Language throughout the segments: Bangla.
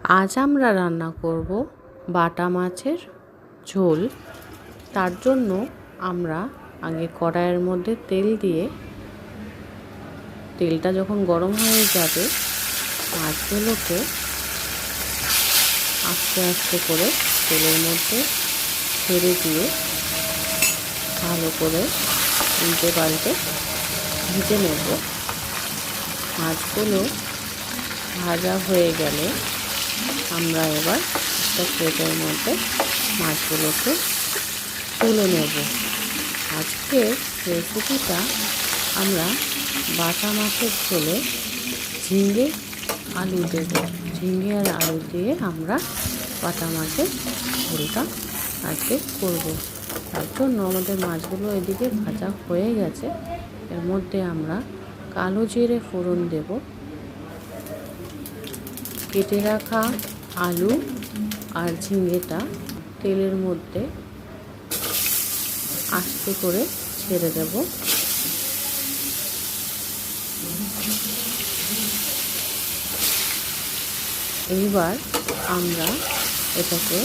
আজ আমরা রান্না করব বাটা মাছের ঝোল। তার জন্য আমরা আগে কড়াইয়ের মধ্যে তেল দিয়ে তেলটা যখন গরম হয়ে যাবে মাছগুলোকে আস্তে আস্তে করে তেলের মধ্যে ছেড়ে দিয়ে ভালো করে উল্টে পাল্টে ভেজে নেব। মাছগুলো ভাজা হয়ে গেলে আমরা এবার একটা প্লেটের মধ্যে মাছগুলোকে তুলে নেব। আজকের রেসিপিটা আমরা বাটা মাছের ঝোলে ঝিঙে আলু দেব। ঝিঙে আর আলু দিয়ে আমরা বাটা মাছের ঝোলটা আজকে করব। তার জন্য আমাদের মাছগুলো এদিকে ভাজা হয়ে গেছে। এর মধ্যে আমরা কালো জিরে ফোড়ন দেব। কেটে রাখা আলু আর ঝিঙেটা তেলের মধ্যে আস্তে করে ছেড়ে দেব। এইবার আমরা এটাকে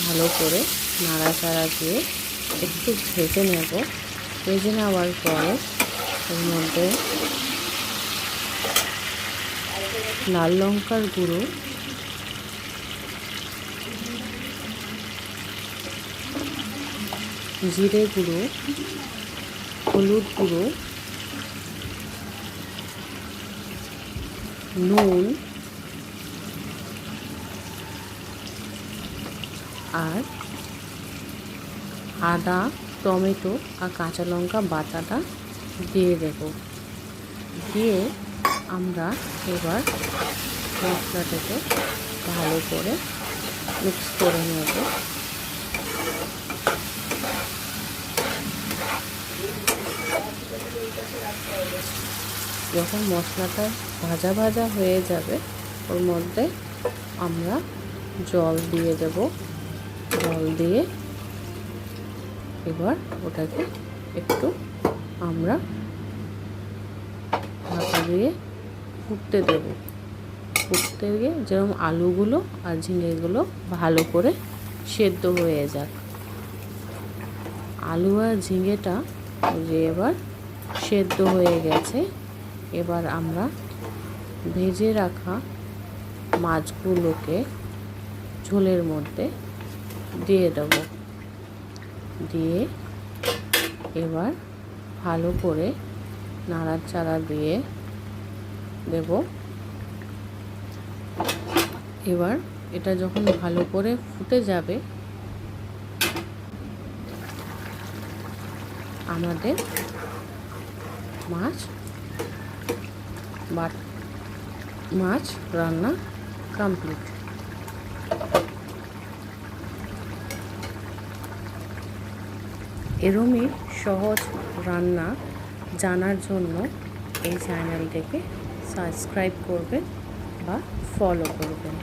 ভালো করে নাড়াচাড়া দিয়ে একটু ভেজে নেব। ভেজে নেওয়ার পরে এর মধ্যে লাল লঙ্কার গুঁড়ো, জিরে গুঁড়ো, হলুদ গুঁড়ো, নুন আর আদা, টমেটো আর কাঁচা লঙ্কা বাটাটা দিয়ে দেব। দিয়ে আমরা এবার মশলাটাকে ভালো করে মিক্স করে নেব। যখন মশলাটা ভাজা ভাজা হয়ে যাবে ওর মধ্যে আমরা জল দিয়ে দেব। জল দিয়ে এবার ওটাকে একটু আমরা ঢাকা দিয়ে ফুটতে দেব। ফুটতে গিয়ে যেরকম আলুগুলো আর ঝিঙেগুলো ভালো করে সেদ্ধ হয়ে যাক। আলু আর ঝিঙেটা যে এবার সেদ্ধ হয়ে গেছে, এবার আমরা ভেজে রাখা মাছগুলোকে ঝোলের মধ্যে দিয়ে দেব। দিয়ে এবার ভালো করে নাড়াচাড়া দিয়ে দেব। এবার এটা যখন ভালো করে ফুটে যাবে আমাদের মাছ রান্না কমপ্লিট। এরকমই সহজ রান্না জানার জন্য এই চ্যানেলটিকে সাবস্ক্রাইব করবেন বা ফলো করবেন।